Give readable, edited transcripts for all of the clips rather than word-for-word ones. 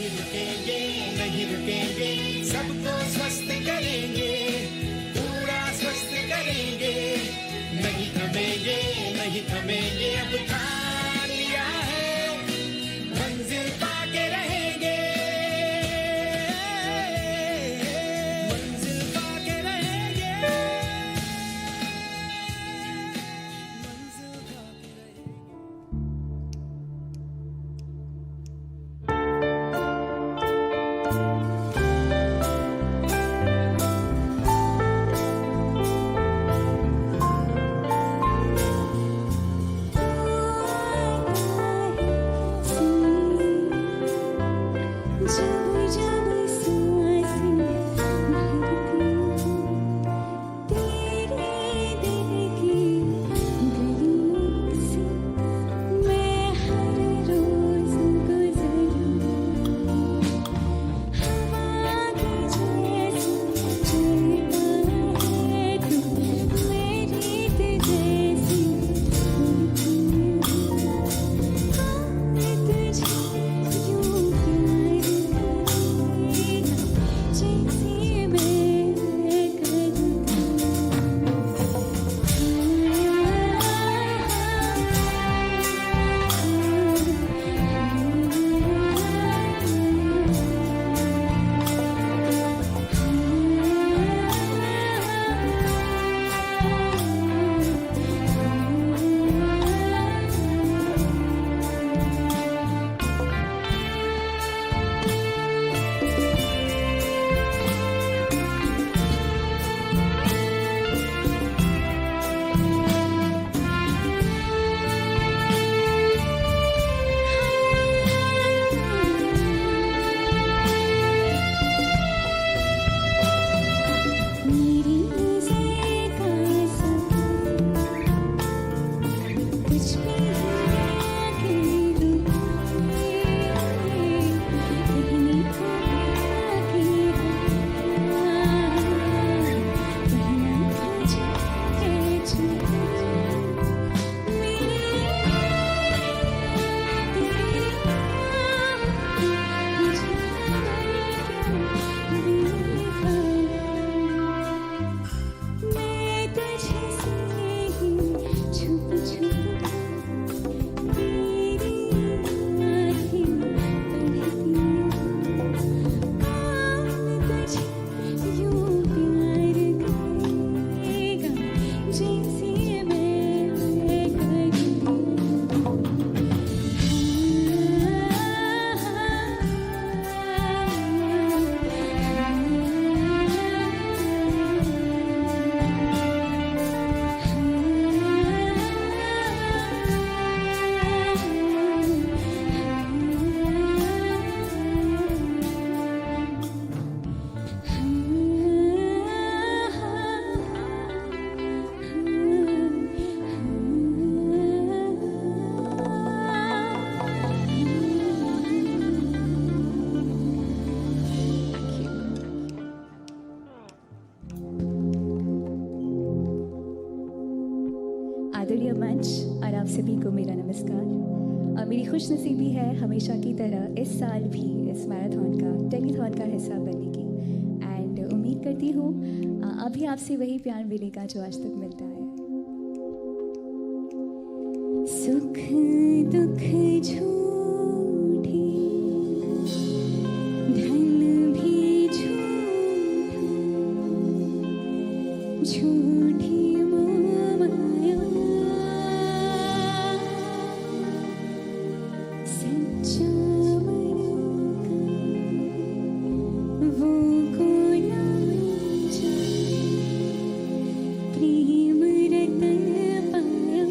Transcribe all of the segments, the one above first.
नहीं रुकेंगे, नहीं रुकेंगे, सबको स्वस्थ करेंगे, पूरा स्वस्थ करेंगे, नहीं थमेंगे, नहीं थमेंगे, अब ठान लिया है, मंजिल पाके रहेंगे, मंजिल पाके रहेंगे, मंजिल पाके रहेंगे। आदरणीय मंच और आप सभी को मेरा नमस्कार। मेरी खुशनसीबी है हमेशा की तरह इस साल भी इस मैराथन का टेलीथॉन का हिस्सा बनने की एंड उम्मीद करती हूँ अभी आपसे वही प्यार मिलेगा जो आज तक मिलता है। सुख दुख झूठी, धन भी झूठी मोहमाया, सच्चा मन का वो कोना जाने, प्रेम रतन पाया।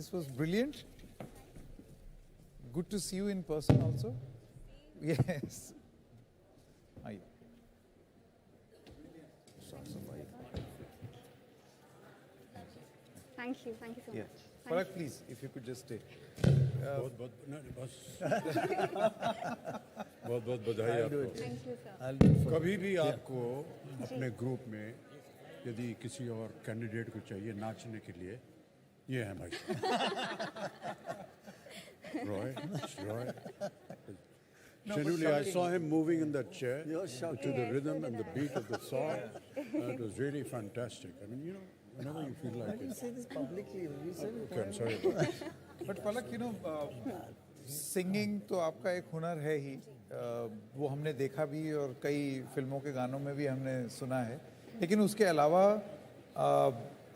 This was brilliant. Good to see you in person also. Yes. Aye. Thank you so Yeah. much. Parag, please, if you could just stay. बहुत बहुत बस बहुत बहुत बधाई आपको Thank you, sir. कभी भी आपको अपने ग्रुप में यदि किसी और कैंडिडेट को चाहिए नाचने के लिए ये है भाई Roy genuinely I saw him moving in that chair to the rhythm and the beat of the song. It was really fantastic. I mean, you know, whenever you feel like it. Say this publicly. You said it. Okay, I'm sorry about that. But Palak, you know, singing तो आपका एक हुनर है ही, वो हमने देखा भी और कई फिल्मों के गानों में भी हमने सुना है, लेकिन उसके अलावा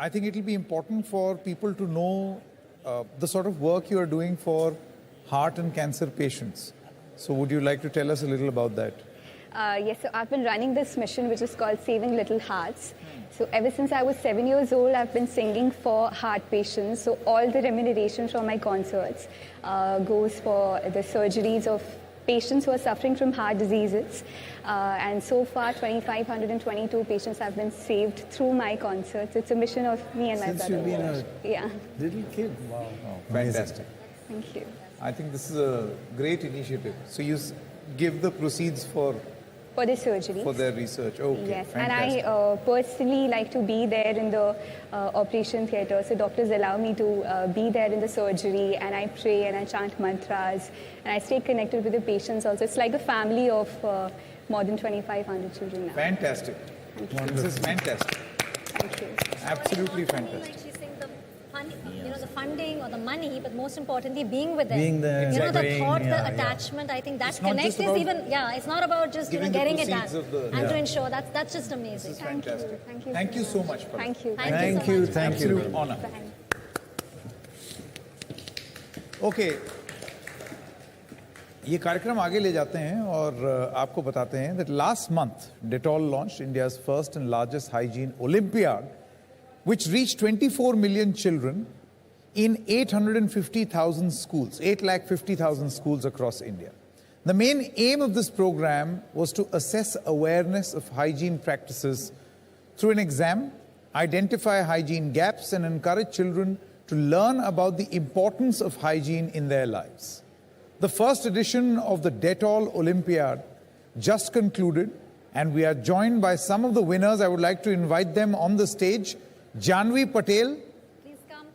I think it will be important for people to know the sort of work you are doing for heart and cancer patients. So would you like to tell us a little about that? Yes, so I've been running this mission which is called Saving Little Hearts. So ever since I was 7 years old, I've been singing for heart patients. So all the remuneration from my concerts goes for the surgeries of patients who are suffering from heart diseases. And so far, 2,522 patients have been saved through my concerts. It's a mission of me and my Since brother. you've been a Yeah, little kid. Wow. Fantastic. thank you. I think this is a great initiative. So you give the proceeds for For the surgeries. their research. Okay, Yes, fantastic. and I personally like to be there in the operation theatre. So doctors allow me to be there in the surgery, and I pray and I chant mantras, and I stay connected with the patients also. It's like a family of more than 2,500 children now. Fantastic. This is fantastic. Thank you. Absolutely Like fantastic. she's saying the funding or the money, but most importantly, being with them. Being there, You know, the praying, thought, the yeah. attachment. I think that It's not connects just is about even. Yeah, it's not about just giving the getting it proceeds done of the- and to Yeah. ensure that's just amazing. Thank you. Fantastic. Thank you. Thank you so much, Palak. Thank you. Thank you so much. Thank you. Absolute honor. Okay. ये कार्यक्रम आगे ले जाते हैं और आपको बताते हैं that last month Dettol launched India's first and largest hygiene Olympiad, which reached 24 million children in 850,000 schools, 850,000 schools across India. The main aim of this program was to assess awareness of hygiene practices through an exam, identify hygiene gaps, and encourage children to learn about the importance of hygiene in their lives. The first edition of the Dettol Olympiad just concluded, and we are joined by some of the winners. I would like to invite them on the stage. Janvi Patel, Please come.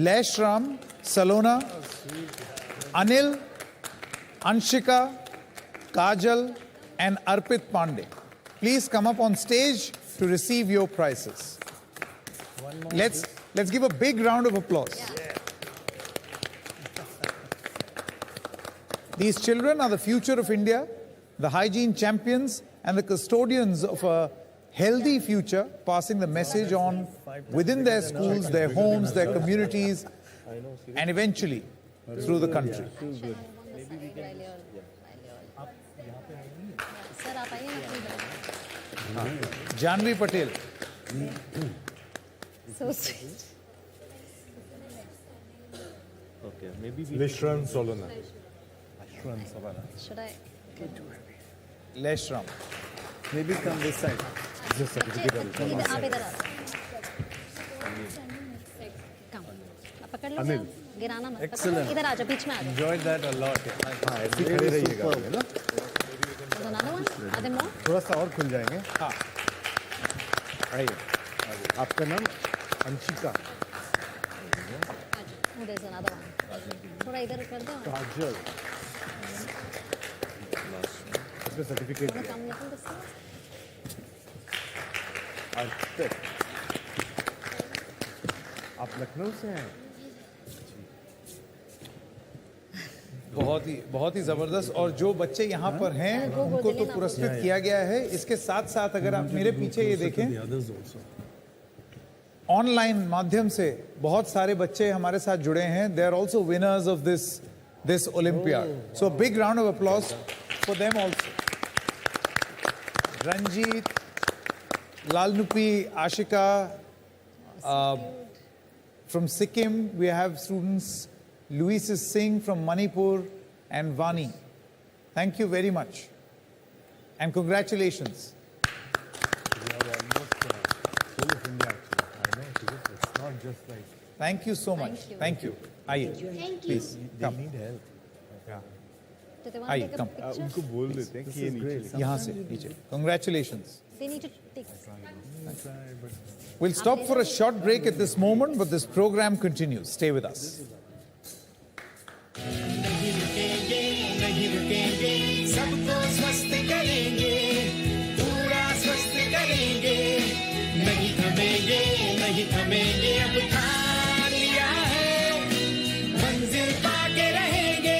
Lesh Ram, Salona, Anil, Anshika, Kajal, and Arpit Pandey. Please come up on stage to receive your prizes. Let's give a big round of applause. These children are the future of India, the hygiene champions and the custodians of a healthy future, passing the message on within their schools, their homes, their communities, and eventually through the country. Sir, आप आइए ना please. Janvi Patel. So sweet. Lishran Solana. Should I? Lesh Ram. Maybe come this side. आप इधर आओ. Come. आप पकड़ लो. अनिल. गिराना मत. Excellent. इधर आ जाओ बीच में आ जाओ. Enjoyed that a lot. हाँ ऐसे खड़े रहिएगा है ना There's another one. Are there more? थोड़ा सा और खुल जाएंगे हाँ आइए आपका नाम Anshika Oh, there's another one. थोड़ा इधर कर दो. काजल इसमें सर्टिफिकेट थोड़ा कम निकल दो. अर्पित आप लखनऊ से हैं बहुत ही जबरदस्त. और जो बच्चे यहाँ पर हैं उनको तो पुरस्कृत किया गया है. इसके साथ साथ अगर आप मेरे पीछे ये देखें, ऑनलाइन माध्यम से बहुत सारे बच्चे हमारे साथ जुड़े हैं. They are also winners of this olympiad. So big round of applause for them also. Ranjit, Lalnupi, Ashika, From Sikkim, we have students Louis Singh from Manipur and Vani. Thank you very much. And congratulations. We are almost full of India actually. I know, it's not just like... Thank you so much. Thank you. Aye. Thank you. Please, They come. need help. Yeah. Do they want Aye, to take a come. picture? उनको बोल देते हैं कि ये नीचे यहाँ से नीचे. Congratulations. They need to take. We'll stop for a short break at this moment, but this program continues. Stay with us. नहीं रुकेंगे नहीं रुकेंगे सबको स्वस्थ करेंगे पूरा स्वस्थ करेंगे नहीं थमेंगे नहीं थमेंगे अब ठान लिया है मंजिल पाके रहेंगे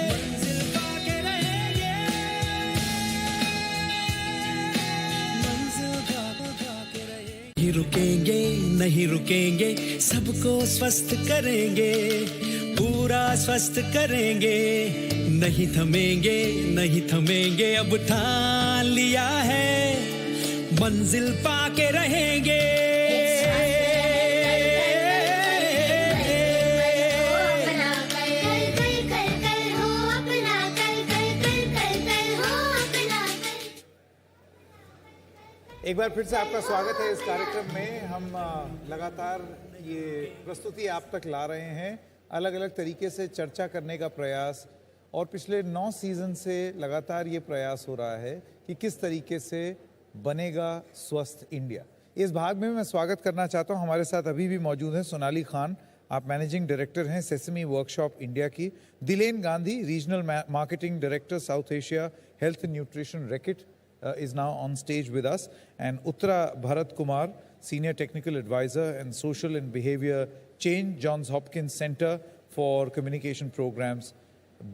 मंजिल पाके रहेंगे मंजिल पाके रहेंगे नहीं रुकेंगे नहीं रुकेंगे सबको स्वस्थ करेंगे पूरा स्वस्थ करेंगे नहीं थमेंगे नहीं थमेंगे अब ठान लिया है मंजिल पाके रहेंगे अपना कल कल कल कल हो अपना कल कल कल कल कल हो अपना कल एक बार फिर से आपका स्वागत है इस कार्यक्रम में. हम लगातार ये प्रस्तुति आप तक ला रहे हैं, अलग अलग तरीके से चर्चा करने का प्रयास, और पिछले 9 सीजन से लगातार ये प्रयास हो रहा है कि किस तरीके से बनेगा स्वस्थ इंडिया. इस भाग में मैं स्वागत करना चाहता हूँ. हमारे साथ अभी भी मौजूद हैं सोनाली खान, आप मैनेजिंग डायरेक्टर हैं सेसमी वर्कशॉप इंडिया की. Dilen Gandhi, regional marketing director South Asia health and nutrition Reckitt is now on stage with us, and Uttara Bharat Kumar, Senior Technical Advisor and Social and Behavior Change, Johns Hopkins Center for Communication Programs,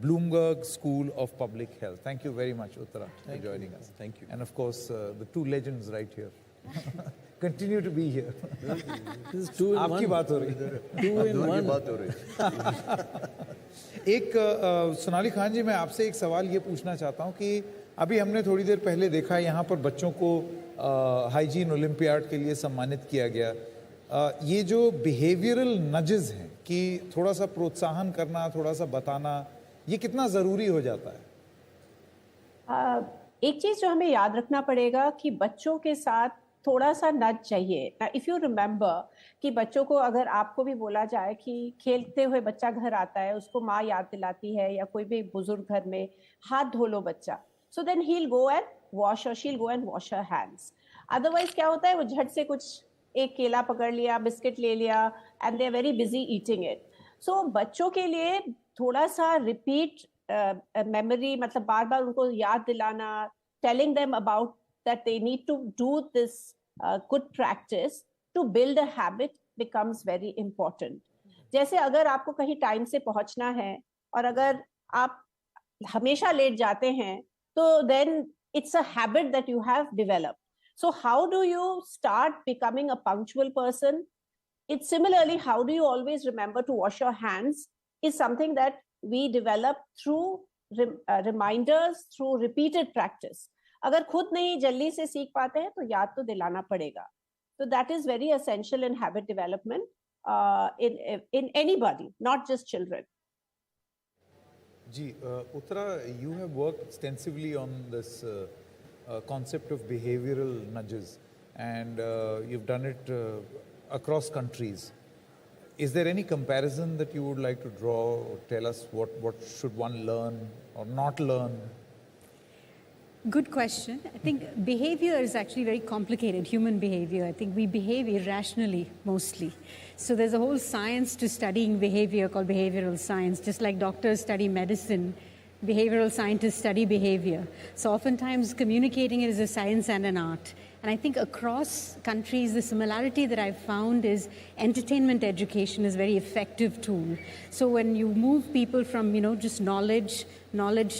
Bloomberg School of Public Health. Thank you very much, Uttara, for joining us. Thank you. And of course, the two legends right here. Continue to be here. This is 2 in 1. आपकी बात हो रही है. 2 in 1. बात हो रही है. एक सोनाली खान जी, मैं आपसे एक सवाल ये पूछना चाहता हूँ कि अभी हमने थोड़ी देर पहले देखा यहाँ पर बच्चों को हाइजीन ओलंपियाड के लिए सम्मानित किया गया. ये जो बिहेवियरल नजेस हैं कि थोड़ा सा प्रोत्साहन करना, थोड़ा सा बताना, ये कितना ज़रूरी हो जाता है? एक चीज जो हमें याद रखना पड़ेगा कि बच्चों के साथ थोड़ा सा नज चाहिए. इफ यू रिमेम्बर कि बच्चों को अगर आपको भी बोला जाए कि खेलते हुए बच्चा घर आता है, उसको माँ याद दिलाती है या कोई भी बुजुर्ग घर में, हाथ धो लो बच्चा, so then he'll go and wash or she'll go and wash her hands. Otherwise क्या होता है, वो झट से कुछ एक केला पकड़ लिया, बिस्किट ले लिया, and they're very busy eating it. So बच्चों के लिए थोड़ा सा रिपीट मेमोरी, मतलब बार बार उनको याद दिलाना, telling them about that they need to do this good practice to build a habit becomes very important. जैसे अगर आपको कहीं टाइम से पहुंचना है और अगर आप हमेशा लेट जाते हैं, so then it's a habit that you have developed. So how do you start becoming a punctual person? It's similarly, how do you always remember to wash your hands is something that we develop through reminders, through repeated practice. अगर खुद नहीं जल्दी से सीख पाते हैं तो याद तो दिलाना पड़ेगा. So that is very essential in habit development in anybody, not just children. Ji, Uttara, you have worked extensively on this concept of behavioral nudges, and you've done it across countries. Is there any comparison that you would like to draw or tell us what should one learn or not learn? Good question. I think behavior is actually very complicated, human behavior. I think we behave irrationally mostly. So there's a whole science to studying behavior called behavioral science. Just like doctors study medicine, behavioral scientists study behavior. So oftentimes communicating it is a science and an art. And I think across countries, the similarity that I've found is entertainment education is a very effective tool. So when you move people from, just knowledge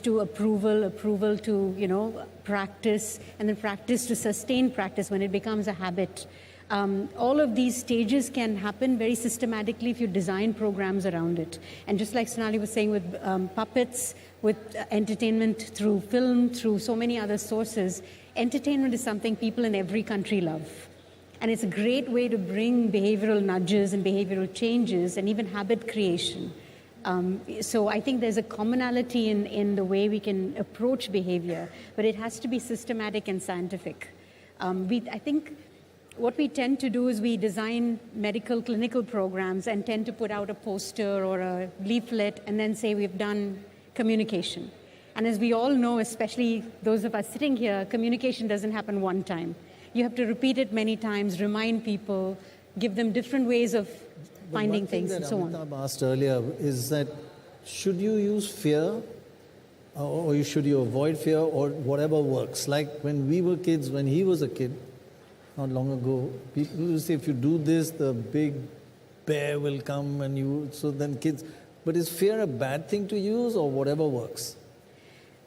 to approval to, practice, and then practice to sustained practice when it becomes a habit. All of these stages can happen very systematically if you design programs around it. And just like Sonali was saying with puppets, with entertainment through film, through so many other sources, entertainment is something people in every country love. And it's a great way to bring behavioral nudges and behavioral changes and even habit creation. So I think there's a commonality in the way we can approach behavior, but it has to be systematic and scientific. I think what we tend to do is we design medical clinical programs and tend to put out a poster or a leaflet and then say we've done communication. And as we all know, especially those of us sitting here, communication doesn't happen one time. You have to repeat it many times, remind people, give them different ways of finding things and so on. Amitabh asked earlier is that should you use fear or should you avoid fear or whatever works? Like when we were kids, when he was a kid, not long ago, people used to say if you do this, the big bear will come and you, so then kids, but is fear a bad thing to use or whatever works?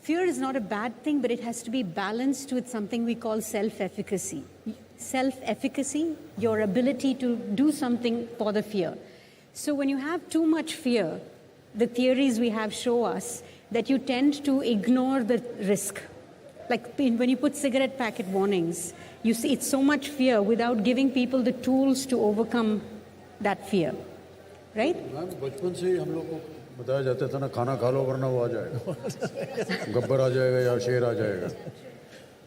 Fear is not a bad thing, but it has to be balanced with something we call self-efficacy. Self-efficacy, your ability to do something for the fear. So when you have too much fear, the theories we have show us that you tend to ignore the risk. Like when you put cigarette packet warnings, you see it's so much fear without giving people the tools to overcome that fear, right? बचपन से ही हम लोग को बताया जाता था ना खाना खा लो वरना वो आ जाएगा गब्बर आ जाएगा या शेर आ जाएगा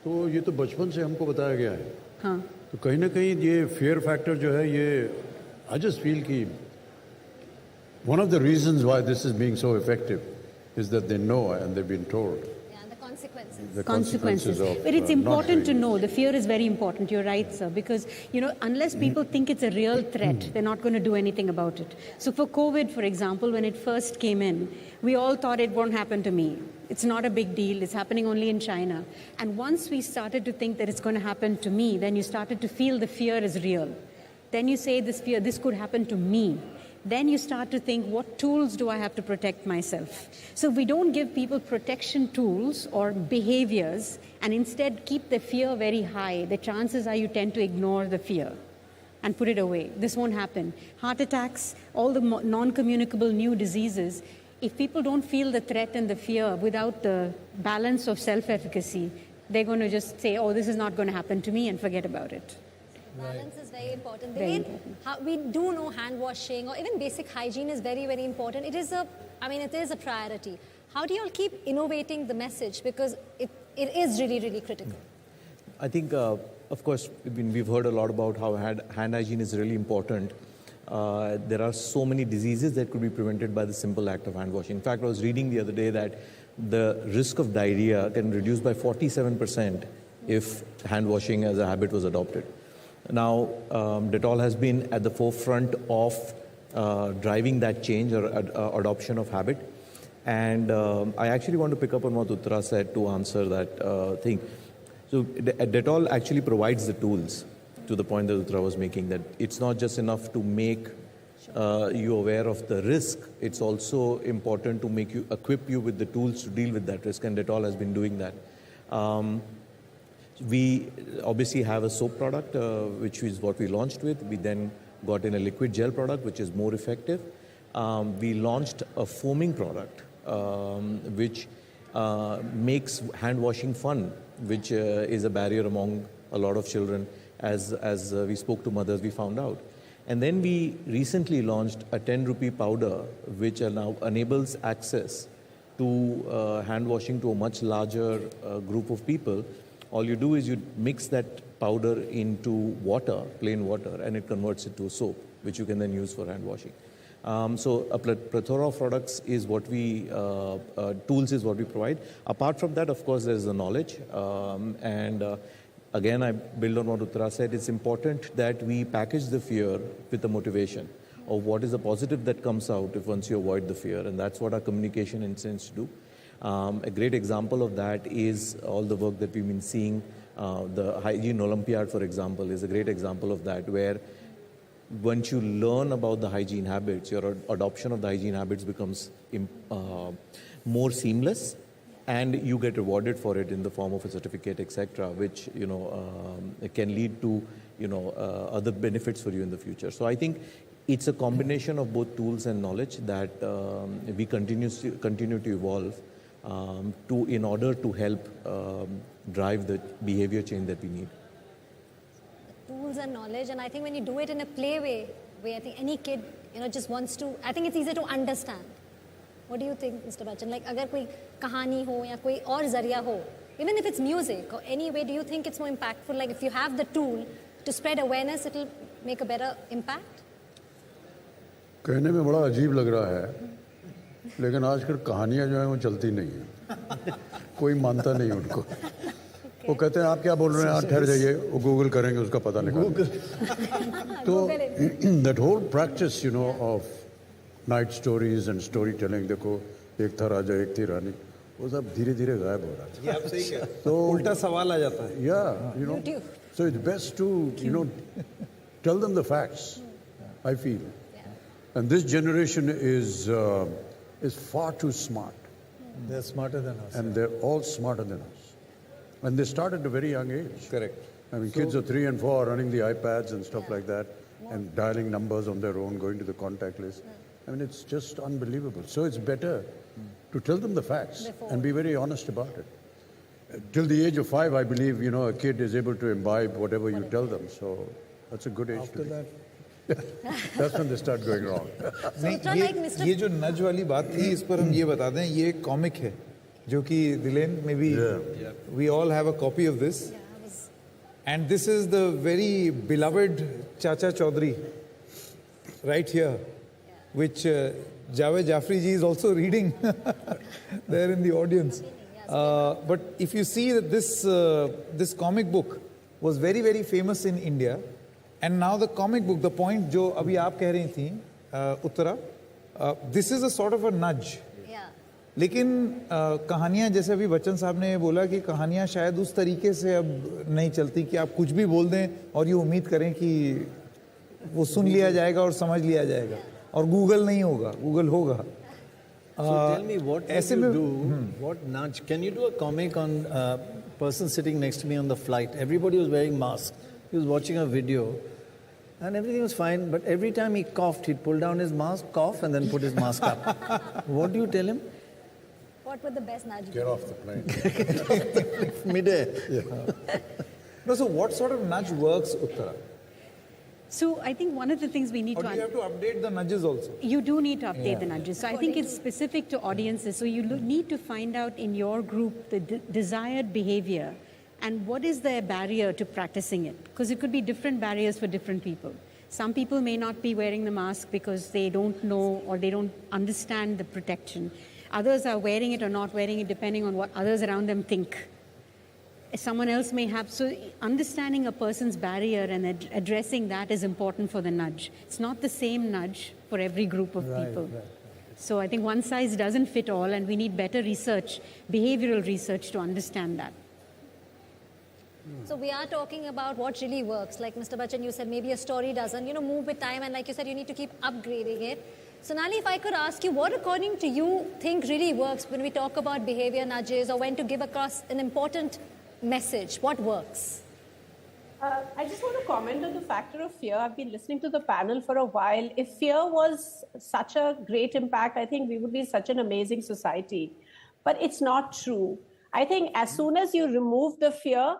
तो ये तो बचपन से हमको बताया गया है हाँ तो कहीं ना कहीं ये fear factor जो है ये I just feel कि one of the reasons why this is being so effective is that they know and they've been told. The consequences of, but it's important to know. The fear is very important. You're right, sir, because unless people think it's a real threat, they're not going to do anything about it. So for COVID, for example, when it first came in, we all thought it won't happen to me. It's not a big deal. It's happening only in China. And once we started to think that it's going to happen to me, then you started to feel the fear is real. Then you say this fear, this could happen to me. Then you start to think, what tools do I have to protect myself? So if we don't give people protection tools or behaviors and instead keep the fear very high, the chances are you tend to ignore the fear and put it away. This won't happen. Heart attacks, all the non-communicable new diseases, if people don't feel the threat and the fear without the balance of self-efficacy, they're going to just say, oh, this is not going to happen to me and forget about it. Balance is very important. Very important. We do know hand washing or even basic hygiene is very, very important. It is a priority. How do you all keep innovating the message? Because it is really, really critical. I think, of course, we've heard a lot about how hand hygiene is really important. There are so many diseases that could be prevented by the simple act of hand washing. In fact, I was reading the other day that the risk of diarrhea can reduce by 47% if hand washing as a habit was adopted. Now, Dettol has been at the forefront of driving that change or adoption of habit. And I actually want to pick up on what Uttara said to answer that thing. So Dettol actually provides the tools to the point that Uttara was making, that it's not just enough to make you aware of the risk, it's also important to equip you with the tools to deal with that risk, and Dettol has been doing that. We obviously have a soap product, which is what we launched with. We then got in a liquid gel product, which is more effective. We launched a foaming product, which makes hand washing fun, which is a barrier among a lot of children. As we spoke to mothers, we found out. And then we recently launched a 10 rupee powder, which now enables access to hand washing to a much larger group of people. All you do is you mix that powder into water, plain water, and it converts it to a soap, which you can then use for hand washing. So a plethora of products is what tools is what we provide. Apart from that, of course, there's the knowledge. Again, I build on what Uttara said. It's important that we package the fear with the motivation of what is the positive that comes out if once you avoid the fear. And that's what our communication intends to do. A great example of that is all the work that we've been seeing. The Hygiene Olympiad, for example, is a great example of that, where once you learn about the hygiene habits, your adoption of the hygiene habits becomes more seamless, and you get rewarded for it in the form of a certificate, etc., which can lead to other benefits for you in the future. So I think it's a combination of both tools and knowledge that we continue to evolve in order to help drive the behavior change that we need. Tools tools and knowledge, and I think when you do it in a play way, I think any kid, just wants to, I think it's easier to understand. What do you think, Mr. Bachchan? Like, agar koi kahani ho ya koi aur zariya ho, even if it's music or any way, do you think it's more impactful? Like, if you have the tool to spread awareness, it'll make a better impact? कहने में बड़ा अजीब लग रहा है, लेकिन आजकल कहानियां जो हैं वो चलती नहीं है, कोई मानता नहीं उनको. वो कहते हैं आप क्या बोल रहे हैं, आप ठहर जाइए, वो गूगल करेंगे, उसका पता निकालेंगे. तो that whole practice, of night stories and storytelling, देखो एक था राजा एक थी रानी, वो सब धीरे धीरे गायब हो रहा है. ये आप सही कह रहे हैं. तो उल्टा सवाल आ जाता है. Yeah, so it's best to tell them the facts. I feel, and this generation is far too smart. They're smarter than us. And they're all smarter than us. And they start at a very young age. Correct. I mean, kids are 3 and 4 running the iPads and stuff like that, and dialing numbers on their own, going to the contact list. I mean, it's just unbelievable. So it's better to tell them the facts and be very honest about it. Till the age of 5, I believe, a kid is able to imbibe whatever you tell them. So that's a good age. After that, that's when they start going wrong. नहीं, ये जो नज वाली बात थी, इस पर हम ये बता दें, ये एक कॉमिक है जो कि दिलेन maybe we all have a copy of this, and this is the very beloved Chacha Chaudhary right here, which Javed Jaffri ji is also reading there in the audience. But if you see that this comic book was very, very famous in India, and now the comic book, the point जो अभी आप कह रही थी Uttara, this is a sort of a nudge. लेकिन कहानियाँ जैसे अभी बच्चन साहब ने बोला कि कहानियाँ शायद उस तरीके से अब नहीं चलती कि आप कुछ भी बोल दें और ये उम्मीद करें कि वो सुन लिया जाएगा और समझ लिया जाएगा, और गूगल नहीं होगा, गूगल होगा. So tell me, what would you do? What nudge? Can you do a comic on a person sitting next to me on the flight? Everybody was wearing masks. He was watching a video, and everything was fine. But every time he coughed, he'd pull down his mask, cough, and then put his mask up. What do you tell him? What would the best nudge be? Get off the plane. Midair. No, so what sort of nudge works, Uttara? So I think one of the things we need Or do you have to update the nudges also? You do need to update the nudges. So I think it's specific to audiences. So you need to find out in your group the desired behavior and what is the barrier to practicing it. Because it could be different barriers for different people. Some people may not be wearing the mask because they don't know or they don't understand the protection. Others are wearing it or not wearing it depending on what others around them think. Someone else may have, so understanding a person's barrier and addressing that is important for the nudge. It's not the same nudge for every group of people. So I think one size doesn't fit all, and we need better research, behavioral research to understand that. So we are talking about what really works. Like Mr. Bachchan, you said maybe a story doesn't, move with time, and like you said, you need to keep upgrading it. So Nali, if I could ask you, what according to you think really works when we talk about behavior nudges or when to give across an important message? What works? I just want to comment on the factor of fear. I've been listening to the panel for a while. If fear was such a great impact, I think we would be such an amazing society. But it's not true. I think as soon as you remove the fear,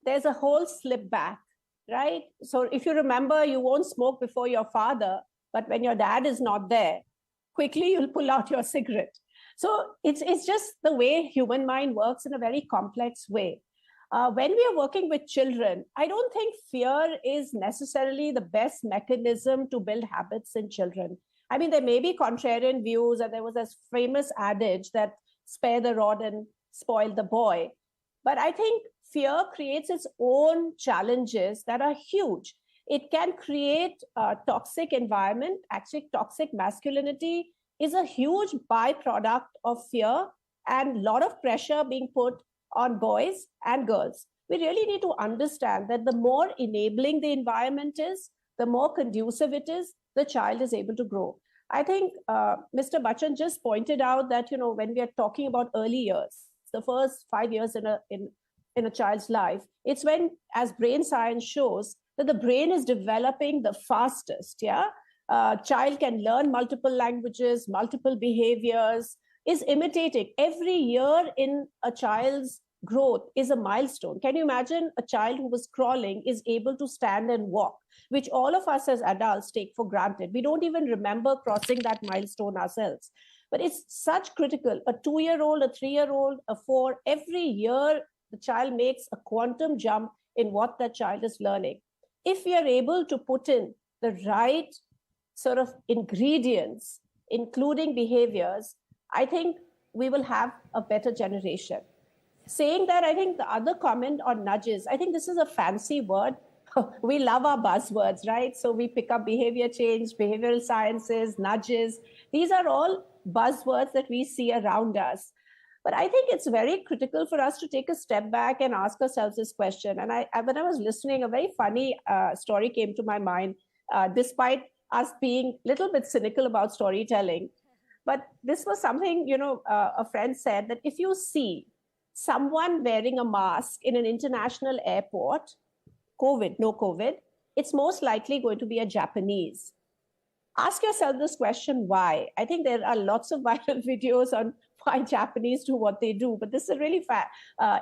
there's a whole slip back, right? So if you remember, you won't smoke before your father, but when your dad is not there, quickly you'll pull out your cigarette. So it's just the way human mind works in a very complex way. When we are working with children, I don't think fear is necessarily the best mechanism to build habits in children. I mean, there may be contrarian views, and there was this famous adage that spare the rod and spoil the boy. But I think fear creates its own challenges that are huge. It can create a toxic environment. Actually, toxic masculinity is a huge byproduct of fear and a lot of pressure being put on boys and girls. We really need to understand that the more enabling the environment is, the more conducive it is, the child is able to grow. I think Mr. Bachchan just pointed out that, when we are talking about early years, the first 5 years in a child's life, it's when, as brain science shows, that the brain is developing the fastest, child can learn multiple languages, multiple behaviors, is imitating. Every year in a child's growth is a milestone. Can you imagine a child who was crawling is able to stand and walk, which all of us as adults take for granted. We don't even remember crossing that milestone ourselves. But it's such critical. A 2-year-old, a 3-year-old, a 4, every year the child makes a quantum jump in what that child is learning. If we are able to put in the right sort of ingredients, including behaviors, I think we will have a better generation. Saying that, I think the other comment on nudges, I think this is a fancy word. We love our buzzwords, right? So we pick up behavior change, behavioral sciences, nudges. These are all buzzwords that we see around us. But I think it's very critical for us to take a step back and ask ourselves this question. And when I was listening, a very funny story came to my mind, despite us being a little bit cynical about storytelling. But this was something, a friend said that if you see someone wearing a mask in an international airport, no COVID, it's most likely going to be a Japanese. Ask yourself this question, why? I think there are lots of viral videos on why Japanese do what they do, but this is a really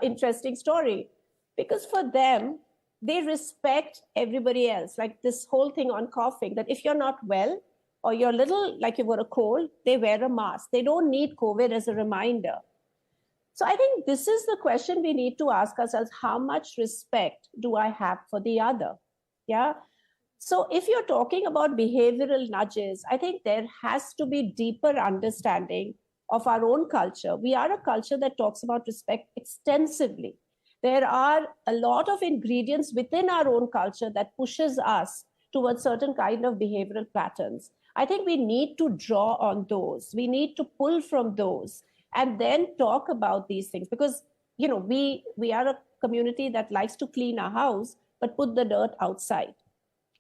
interesting story. Because for them, they respect everybody else. Like this whole thing on coughing, that if you're not well, or you're little like you've got a cold, they wear a mask. They don't need COVID as a reminder. So I think this is the question we need to ask ourselves, how much respect do I have for the other? Yeah. So if you're talking about behavioral nudges, I think there has to be deeper understanding of our own culture. We are a culture that talks about respect extensively. There are a lot of ingredients within our own culture that pushes us towards certain kind of behavioral patterns. I think we need to draw on those. We need to pull from those and then talk about these things, because we are a community that likes to clean our house but put the dirt outside.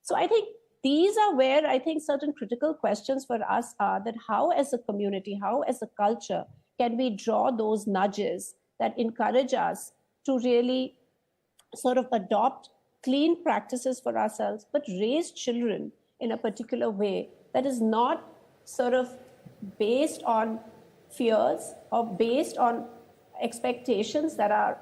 So I think these are where I think certain critical questions for us are, that how as a community, how as a culture can we draw those nudges that encourage us to really sort of adopt clean practices for ourselves, but raise children in a particular way that is not sort of based on fears or based on expectations that are,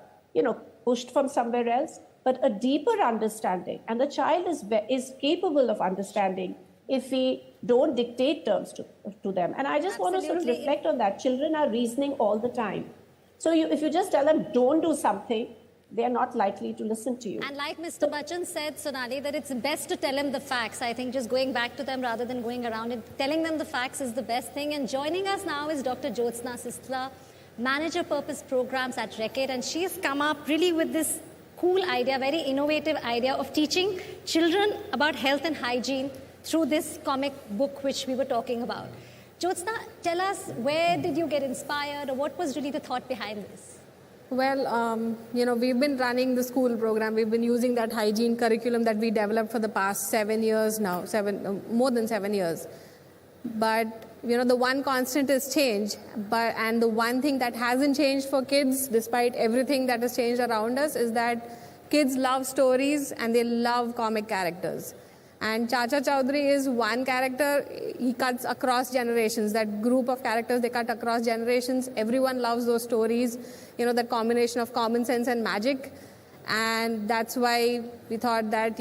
pushed from somewhere else, but a deeper understanding. And the child is capable of understanding if we don't dictate terms to them. And I just want to sort of reflect on that. Children are reasoning all the time. So if you just tell them, don't do something, they are not likely to listen to you. And like Mr. Bachchan said, Sonali, that it's best to tell them the facts. I think just going back to them rather than going around it, telling them the facts is the best thing. And joining us now is Dr. Jyotsna Sistla, Manager Purpose Programs at Reckitt. And she's come up really with this cool idea, very innovative idea of teaching children about health and hygiene through this comic book which we were talking about. Jyotsna, tell us, where did you get inspired, or what was really the thought behind this? Well, we've been running the school program. We've been using that hygiene curriculum that we developed for the past 7 years now, more than 7 years. But, the one constant is change. And the one thing that hasn't changed for kids, despite everything that has changed around us, is that kids love stories and they love comic characters. And Chacha Chaudhary is one character. He cuts across generations. That group of characters, they cut across generations. Everyone loves those stories, that combination of common sense and magic. And that's why we thought that,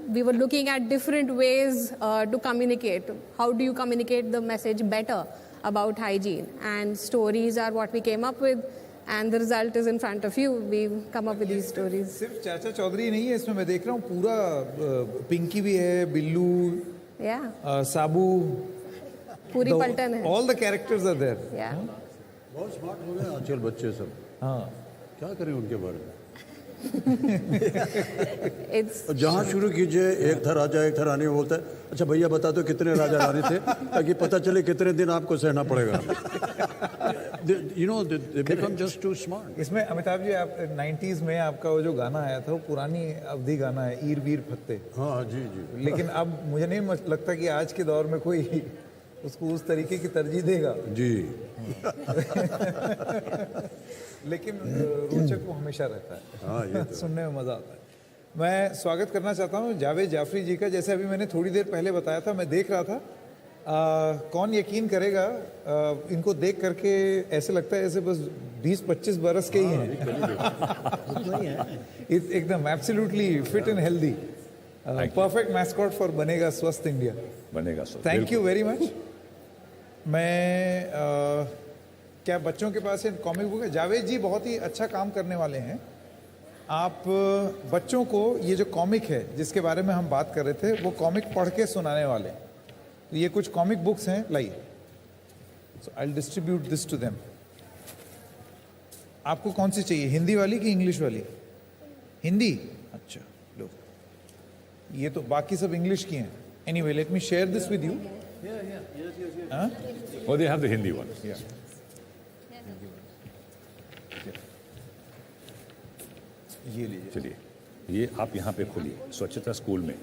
we were looking at different ways to communicate. How do you communicate the message better about hygiene? And stories are what we came up with. And the result is in front of you. We've come up with these stories. सिर्फ चाचा चौधरी नहीं है इसमें, मैं देख रहा हूँ पूरा पिंकी भी है, बिल्लू, साबू, पूरी पलटन है. All the characters are there. Yeah. बहुत स्मार्ट हो गए आजकल बच्चे सब. हाँ. क्या करें उनके बारे में? जहाँ शुरू कीजिए एक था राजा, एक था रानी, वो बोलता है अच्छा भैया बता दो कितने राजा रानी थे, ताकि पता चले कितने दिन आपको सहना पड़ेगा. They become just too smart. इसमें अमिताभ जी, आप 90s में आपका वो जो गाना आया था वो पुरानी अवधि गाना है, ईर वीर फत्ते. हाँ जी जी. लेकिन अब मुझे नहीं लगता कि आज के दौर में कोई उसको उस तरीके की तरजीह देगा जी. लेकिन रोचक वो हमेशा रहता है. हाँ, ये तो सुनने में मजा आता है. मैं स्वागत करना चाहता हूँ जावेद जाफरी जी का. जैसे अभी मैंने थोड़ी देर पहले बताया था, मैं देख रहा था कौन यकीन करेगा, इनको देख करके ऐसे लगता है ऐसे बस 20-25 बरस के ही हैं। एकदम absolutely fit and healthy, perfect mascot for बनेगा स्वस्थ इंडिया। बनेगा स्वस्थ। Thank you very much. मैं क्या बच्चों के पास कॉमिक बुक है? जावेद जी बहुत ही अच्छा काम करने वाले हैं। आप बच्चों को ये जो कॉमिक है जिसके बारे में हम बात कर रहे थे वो कॉमिक पढ़ के सुनाने वाले हैं। ये कुछ कॉमिक बुक्स हैं, लाइए। So I will distribute this to them. आपको कौन सी चाहिए, हिंदी वाली कि इंग्लिश वाली? हिंदी, अच्छा लो। ये तो बाकी सब इंग्लिश की हैं। Anyway let me share this with you. Oh, they have the Hindi one. Yeah. ये लीजिए। चलिए, ये आप यहाँ पे खोलिए, स्वच्छता स्कूल में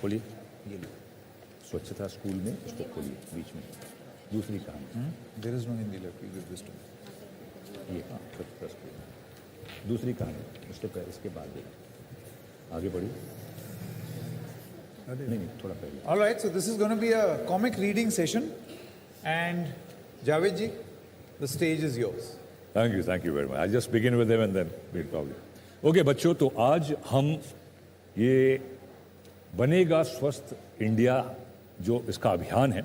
खोलिए। ये लो। स्वच्छता स्कूल में इसको खोलिए बीच में। दूसरी कहानी, there is no Hindi left, give this to me. ये स्वच्छता स्कूल। दूसरी कहानी उसके पहले, इसके बाद देखिए, आगे बढ़िए। नहीं, थोड़ा पहले। All right, so this is going to be a comic reading session, and Javed ji, the stage is yours. Thank you very much. I'll just begin with them and then we'll probably. Okay, बच्चों, तो आज हम ये बनेगा स्वस्थ India जो इसका अभियान है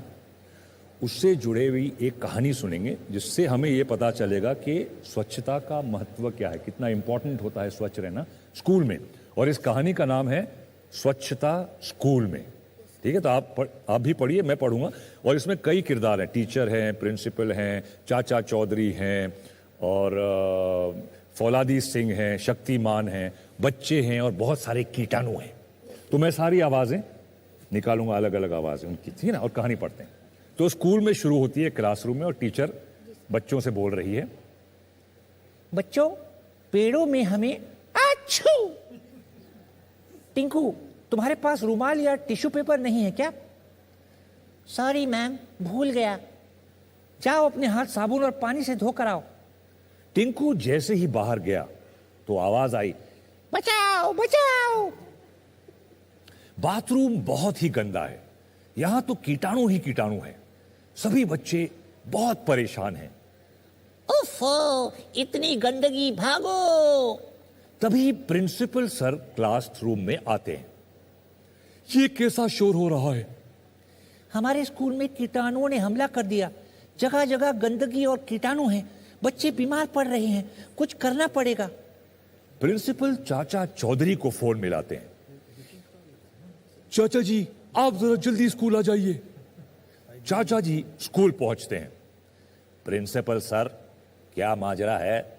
उससे जुड़े हुई एक कहानी सुनेंगे जिससे हमें ये पता चलेगा कि स्वच्छता का महत्व क्या है, कितना इंपॉर्टेंट होता है स्वच्छ रहना स्कूल में। और इस कहानी का नाम है स्वच्छता स्कूल में। ठीक है, तो आप भी पढ़िए, मैं पढ़ूंगा। और इसमें कई किरदार हैं, टीचर हैं, प्रिंसिपल हैं, चाचा चौधरी हैं, और फौलादी सिंह हैं, शक्तिमान हैं, बच्चे हैं, और बहुत सारे कीटाणु हैं। तो मैं सारी आवाज़ें निकालूंगा, अलग अलग आवाज़ें उनकी, ठीक है ना। और कहानी पढ़ते हैं। तो स्कूल में शुरू होती है क्लासरूम में, और टीचर बच्चों से बोल रही है, बच्चों, पेड़ों में हमें अच्छू। टिंकू, तुम्हारे पास रुमाल या टिश्यू पेपर नहीं है क्या? सॉरी मैम, भूल गया। जाओ अपने हाथ साबुन और पानी से धोकर आओ। टिंकू जैसे ही बाहर गया तो आवाज आई, बचाओ बचाओ। बाथरूम बहुत ही गंदा है, यहां तो कीटाणु ही कीटाणु है। सभी बच्चे बहुत परेशान हैं। उफ़ो, इतनी गंदगी, भागो। तभी प्रिंसिपल सर क्लासरूम में आते हैं। ये कैसा शोर हो रहा है? हमारे स्कूल में कीटाणुओं ने हमला कर दिया। जगह जगह गंदगी और कीटाणु हैं। बच्चे बीमार पड़ रहे हैं, कुछ करना पड़ेगा। प्रिंसिपल चाचा चौधरी को फोन मिलाते हैं। चाचा जी, आप जरा जल्दी स्कूल आ जाइए। चाचा जी स्कूल पहुंचते हैं। प्रिंसिपल सर, क्या माजरा है?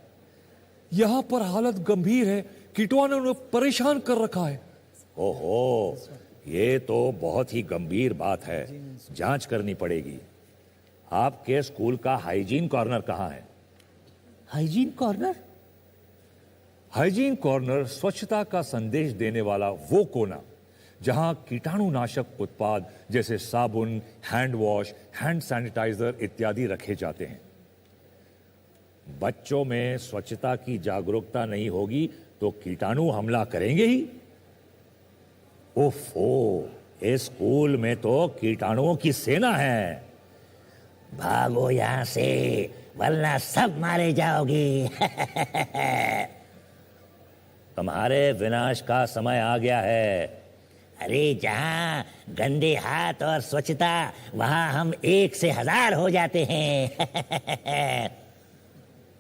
यहां पर हालत गंभीर है, कीटाणु ने परेशान कर रखा है। ओहो, ये तो बहुत ही गंभीर बात है, जांच करनी पड़ेगी। आपके स्कूल का हाइजीन कॉर्नर कहां है? Hygiene corner? हाइजीन कॉर्नर स्वच्छता का संदेश देने वाला वो कोना जहां कीटाणुनाशक उत्पाद जैसे साबुन, हैंड वॉश, हैंड सैनिटाइजर इत्यादि रखे जाते हैं। बच्चों में स्वच्छता की जागरूकता नहीं होगी तो कीटाणु हमला करेंगे ही। ओफो, इस स्कूल में तो कीटाणुओं की सेना है। भागो यहां से, वरना सब मारे जाओगे। तुम्हारे विनाश का समय आ गया है। अरे, जहां गंदे हाथ और स्वच्छता, वहां हम 1 से 1000 हो जाते हैं।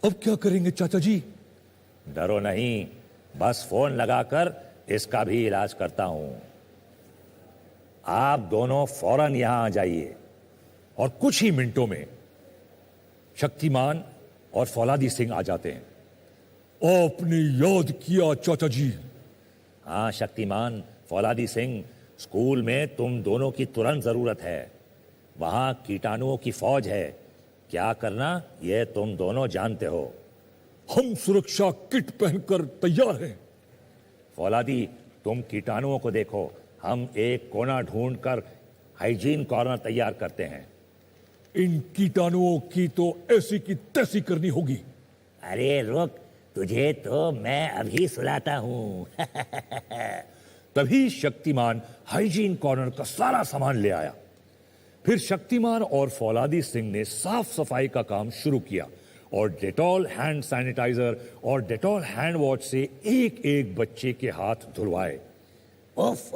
अब क्या करेंगे चाचा जी? डरो नहीं, बस फोन लगाकर इसका भी इलाज करता हूं। आप दोनों फौरन यहां आ जाइए। और कुछ ही मिनटों में शक्तिमान और फौलादी सिंह आ जाते हैं। आपने याद किया चाचा जी। हाँ शक्तिमान, फौलादी सिंह, स्कूल में तुम दोनों की तुरंत जरूरत है। वहां कीटाणुओं की फौज है। क्या करना ये तुम दोनों जानते हो। हम सुरक्षा किट पहनकर तैयार हैं। फौलादी, तुम कीटाणुओं को देखो। हम एक कोना ढूंढकर हाइजीन कॉर्नर तैयार करते हैं। इन कीटाणुओं की तो ऐसी की तैसी करनी होगी। अरे रुक, तुझे तो मैं अभी सुलाता हूं। तभी शक्तिमान हाइजीन कॉर्नर का सारा सामान ले आया। फिर शक्तिमान और फौलादी सिंह ने साफ सफाई का काम शुरू किया और डेटॉल हैंड सैनिटाइजर और डेटॉल हैंड वॉश से एक एक बच्चे के हाथ धुलवाए। उफ,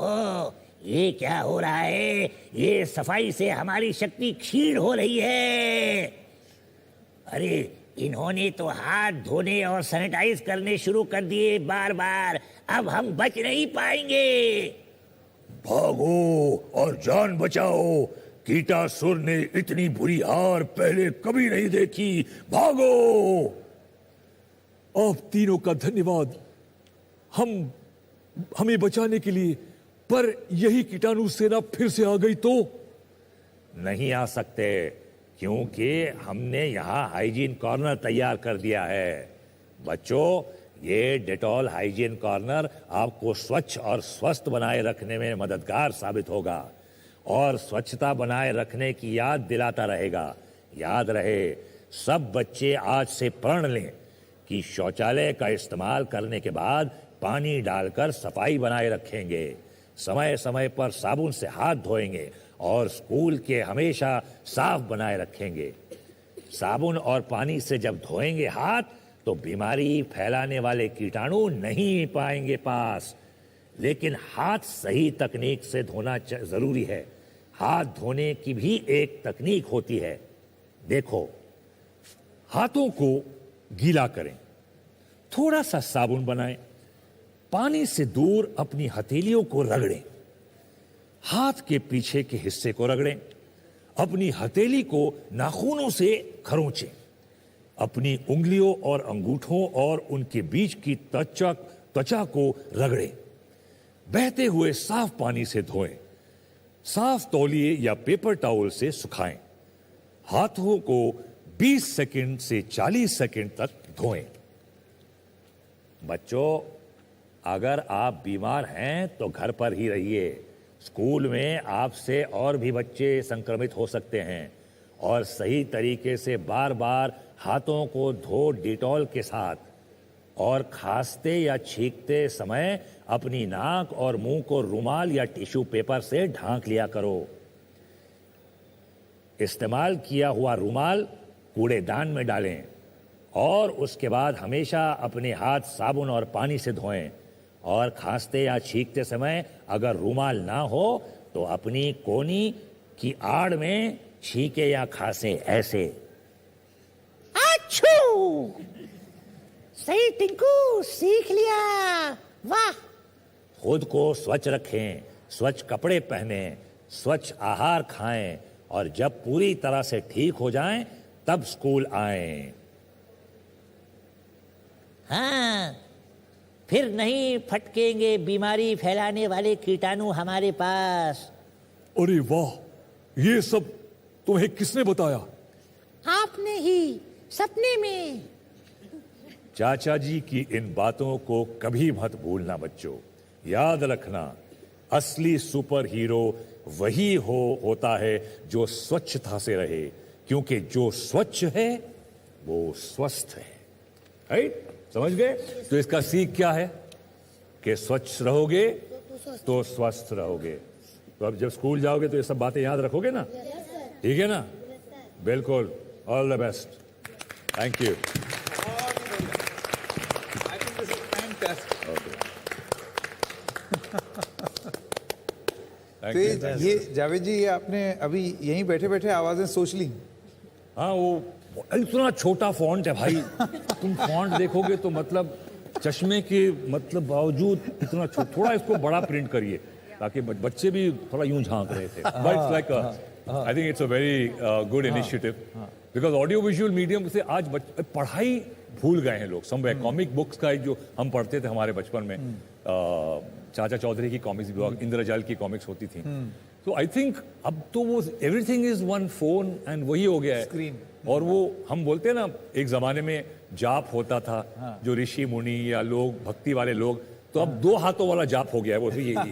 ये क्या हो रहा है? ये सफाई से हमारी शक्ति क्षीण हो रही है। अरे इन्होंने तो हाथ धोने और सैनिटाइज करने शुरू कर दिए बार बार, अब हम बच नहीं पाएंगे। भागो और जान बचाओ, कीटासुर ने इतनी बुरी हार पहले कभी नहीं देखी, भागो। आप तीनों का धन्यवाद हमें बचाने के लिए, पर यही कीटाणु सेना फिर से आ गई तो? नहीं आ सकते, क्योंकि हमने यहाँ हाइजीन कॉर्नर तैयार कर दिया है। बच्चों, ये डेटॉल हाइजीन कॉर्नर आपको स्वच्छ और स्वस्थ बनाए रखने में मददगार साबित होगा और स्वच्छता बनाए रखने की याद दिलाता रहेगा। याद रहे, सब बच्चे आज से प्रण लें कि शौचालय का इस्तेमाल करने के बाद पानी डालकर सफाई बनाए रखेंगे, समय समय पर साबुन से हाथ धोएंगे और स्कूल के हमेशा साफ बनाए रखेंगे। साबुन और पानी से जब धोएंगे हाथ तो बीमारी फैलाने वाले कीटाणु नहीं पाएंगे पास। लेकिन हाथ सही तकनीक से धोना जरूरी है। हाथ धोने की भी एक तकनीक होती है। देखो, हाथों को गीला करें, थोड़ा सा साबुन बनाएं, पानी से दूर अपनी हथेलियों को रगड़ें, हाथ के पीछे के हिस्से को रगड़ें, अपनी हथेली को नाखूनों से खरोंचें, अपनी उंगलियों और अंगूठों और उनके बीच की त्वचा को रगड़ें, बहते हुए साफ पानी से धोएं, साफ तौलिए या पेपर टॉवल से सुखाएं, हाथों को 20 सेकंड से 40 सेकंड तक धोएं। बच्चों, अगर आप बीमार हैं तो घर पर ही रहिए। स्कूल में आपसे और भी बच्चे संक्रमित हो सकते हैं और सही तरीके से बार बार हाथों को धो डिटॉल के साथ और खांसते या छींकते समय अपनी नाक और मुंह को रुमाल या टिश्यू पेपर से ढांक लिया करो। इस्तेमाल किया हुआ रुमाल कूड़ेदान में डालें और उसके बाद हमेशा अपने हाथ साबुन और पानी से धोएं और खांसते या छींकते समय अगर रुमाल ना हो तो अपनी कोहनी की आड़ में छींके या खांसे ऐसे। अच्छू! सही टिंकू, सीख लिया, वाह। खुद को स्वच्छ रखें, स्वच्छ कपड़े पहनें, स्वच्छ आहार खाएं और जब पूरी तरह से ठीक हो जाएं तब स्कूल आएं। हाँ, फिर नहीं फटकेंगे बीमारी फैलाने वाले कीटाणु हमारे पास। अरे वाह, ये सब तुम्हें किसने बताया? आपने ही, सपने में। चाचा जी की इन बातों को कभी मत भूलना बच्चों। याद रखना, असली सुपर हीरो वही होता है जो स्वच्छता से रहे, क्योंकि जो स्वच्छ है वो स्वस्थ है। राइट? समझ गए? तो इसका सीख क्या है कि स्वच्छ रहोगे तो स्वस्थ रहोगे। तो अब जब स्कूल जाओगे तो ये सब बातें याद रखोगे ना? ठीक है ना? बिल्कुल। All the best. Thank you. तो ये जावेद जी, ये आपने अभी यहीं बैठे बैठे आवाजें सोच ली? हाँ, वो इतना छोटा फॉन्ट है भाई। तुम फॉन्ट देखोगे तो मतलब चश्मे के मतलब बावजूद इतना थोड़ा इसको बड़ा प्रिंट करिए ताकि बच्चे भी थोड़ा यूं झांक रहे थे। But it's like I think it's a very good initiative because audio visual medium से आज पढ़ाई भूल गए हैं लोग। समवेयर कॉमिक बुक्स का एक जो हम पढ़ते थे हमारे बचपन में, चाचा चौधरी की कॉमिक्स, इंद्रजाल की कॉमिक्स होती थी। तो आई थिंक अब तो वो everything is one phone and वही हो गया है स्क्रीन। और वो हम बोलते हैं ना, एक जमाने में जाप होता था, जो ऋषि मुनि या लोग भक्ति वाले लोग, तो अब 2 हाथों वाला जाप हो गया है। वो भी यही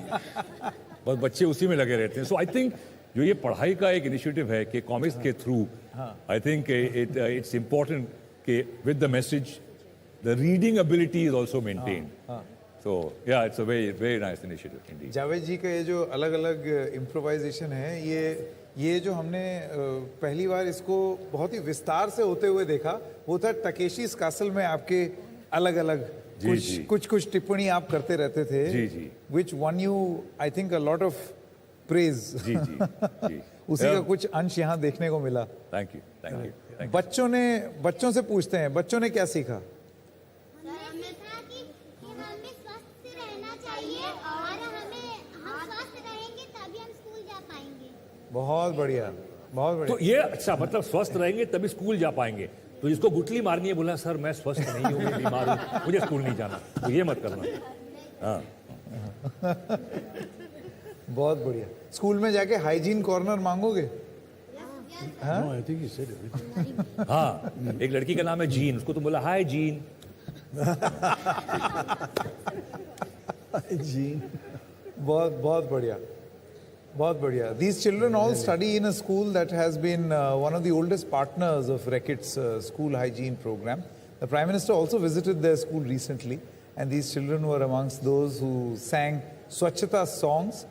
बस बच्चे उसी में लगे रहते हैं। सो आई थिंक जो ये पढ़ाई का एक इनिशिएटिव है कि कॉमिक्स के through, I think it's important कि with the message the reading ability is also maintain. So yeah, it's a very nice initiative indeed. Javed ji का ये जो अलग अलग इम्प्रोवाइजेशन है, ये जो हमने पहली बार इसको बहुत ही विस्तार से होते हुए देखा वो था टकेशी's कासल में आपके अलग अलग कुछ टिप्पणी आप करते रहते थे, which won you I think a lot of praise. जी उसी का कुछ अंश यहाँ देखने को मिला. Thank you. बच्चों से पूछते हैं, बच्चों ने क्या सीखा? हमने कहा कि हमें स्वस्थ रहना चाहिए और हम स्वस्थ रहेंगे तभी हम स्कूल जा पाएंगे. बहुत बढ़िया. तो ये अच्छा, मतलब स्वस्थ रहेंगे तभी स्कूल जा पाएंगे. तो जिसको गुटली मारनी है बोला सर मैं स्वस्थ नहीं हूँ, मैं बीमार हूँ, मुझे स्कूल नहीं जाना, तो ये मत करना. हाँ. बहुत बढ़िया. स्कूल में जाके हाइजीन कॉर्नर मांगोगे? हाँ, एक लड़की का नाम है जीन, उसको तुम बोला हाय जीन. जीन. बहुत बढ़िया. These children all study in a school that has been one of the oldest partners of Reckitt's school hygiene program. The Prime Minister also visited their school recently, and these children were amongst those who sang Swachhata songs.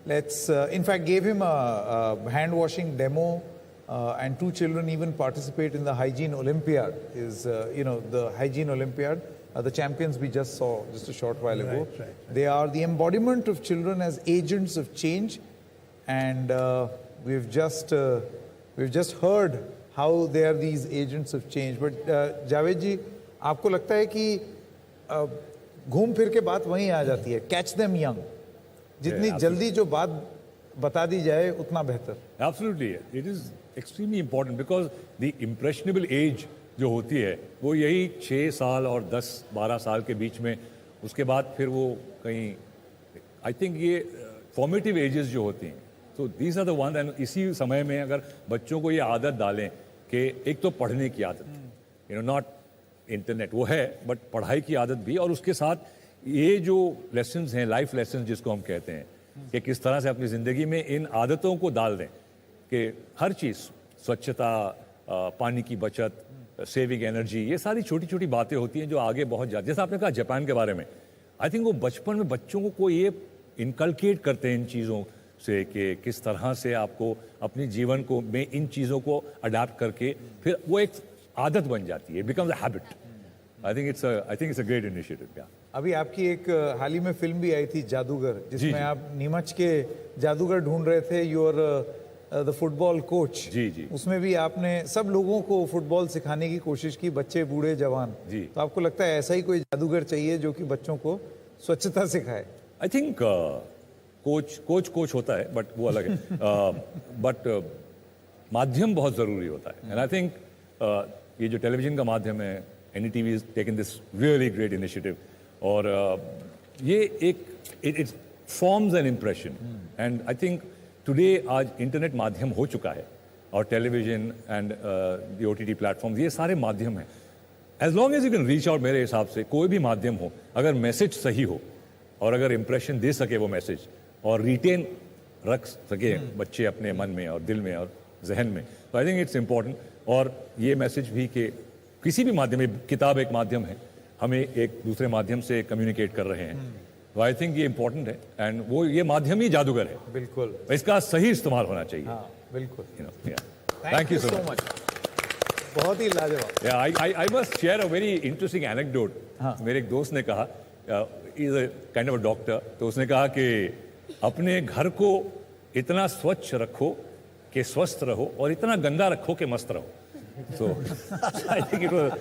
In fact, gave him a hand washing demo, and 2 children even participate in the Hygiene Olympiad. The Hygiene Olympiad. The champions we just saw just a short while ago. Right. They are the embodiment of children as agents of change. And we've just heard how they are these agents of change. But Javed जी, आपको लगता है कि घूम फिर के बात वहीं आ जाती है, catch them young. जितनी जल्दी जो बात बता दी जाए उतना बेहतर. Absolutely, it is extremely important because the impressionable age जो होती है वो यही 6 साल और 10-12 साल के बीच में, उसके बाद फिर वो कहीं I think ये formative ages जो होती हैं. So these are the ones, and इसी समय में अगर बच्चों को ये आदत डालें कि एक तो पढ़ने की आदत, not इंटरनेट वो है, बट पढ़ाई की आदत भी, और उसके साथ ये जो लेसन्स हैं, लाइफ लेसन्स जिसको हम कहते हैं, कि किस तरह से अपनी ज़िंदगी में इन आदतों को डाल दें कि हर चीज़, स्वच्छता, पानी की बचत, सेविंग एनर्जी, ये सारी छोटी छोटी बातें होती हैं जो आगे बहुत जाती हैं. जैसे आपने कहा जापान के बारे में, आई थिंक वो बचपन में बच्चों को ये इनकलकेट करते हैं इन चीज़ों से कि किस तरह से आपको अपनी जीवन को में इन चीज़ों को अडाप्ट करके फिर वो एक आदत बन जाती है, becomes a habit. I think it's a great initiative. अभी आपकी एक हाल ही में फिल्म भी आई थी जादूगर, जिसमें आप नीमच के जादूगर ढूंढ रहे थे, यूर द फुटबॉल कोच. जी. उसमें भी आपने सब लोगों को फुटबॉल सिखाने की कोशिश की, बच्चे बूढ़े जवान. तो आपको लगता है ऐसा ही कोई जादूगर चाहिए जो कि बच्चों को स्वच्छता सिखाए? आई थिंक कोच होता है, बट वो अलग है. बट माध्यम बहुत ज़रूरी होता है. एंड आई थिंक ये जो टेलीविज़न का माध्यम है, NDTV has taken this really great initiative. और ये एक it forms an impression. And I think today आज इंटरनेट माध्यम हो चुका है, और television and the OTT platforms, ये सारे माध्यम हैं. As long as you can reach out, मेरे हिसाब से कोई भी माध्यम हो, अगर मैसेज सही हो और अगर इम्प्रेशन दे सके वो मैसेज, और रिटेन रख सके बच्चे अपने मन में और दिल में और जहन में, तो आई थिंक इट्स इम्पॉर्टेंट. और ये मैसेज भी कि किसी भी माध्यम में, किताब एक माध्यम है, हमें एक दूसरे माध्यम से कम्युनिकेट कर रहे हैं, तो आई थिंक ये इम्पॉर्टेंट है. एंड वो ये माध्यम ही जादूगर है. बिल्कुल, इसका सही इस्तेमाल होना चाहिए. बिल्कुल. Thank you so much. बहुत ही लाजवाब. I must share a very interesting anecdote. मेरे एक दोस्त ने कहा, is a kind of a doctor, तो उसने कहा कि अपने घर को इतना स्वच्छ रखो कि स्वस्थ रहो, और इतना गंदा रखो कि मस्त रहो. So I think it was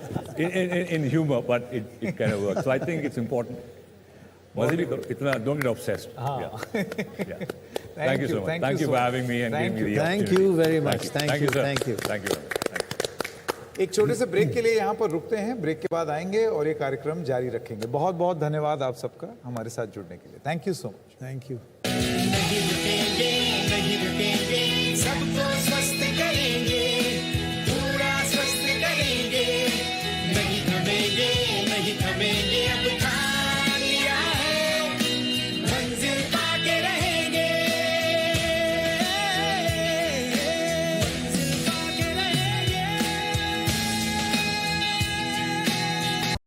in humor, but it kind of works. So I think it's important. मज़े भी करो, इतना don't get obsessed. Yeah. Thank you so much. Thank you for having me and giving me the opportunity. Thank you very much. Thank you. Thank you. एक छोटे से break के लिए यहाँ पर रुकते हैं. ब्रेक के बाद आएंगे और ये कार्यक्रम जारी रखेंगे. बहुत बहुत धन्यवाद आप सबका हमारे साथ जुड़ने के लिए. Thank you so much. Thank you. नहीं रुकेंगे, सबको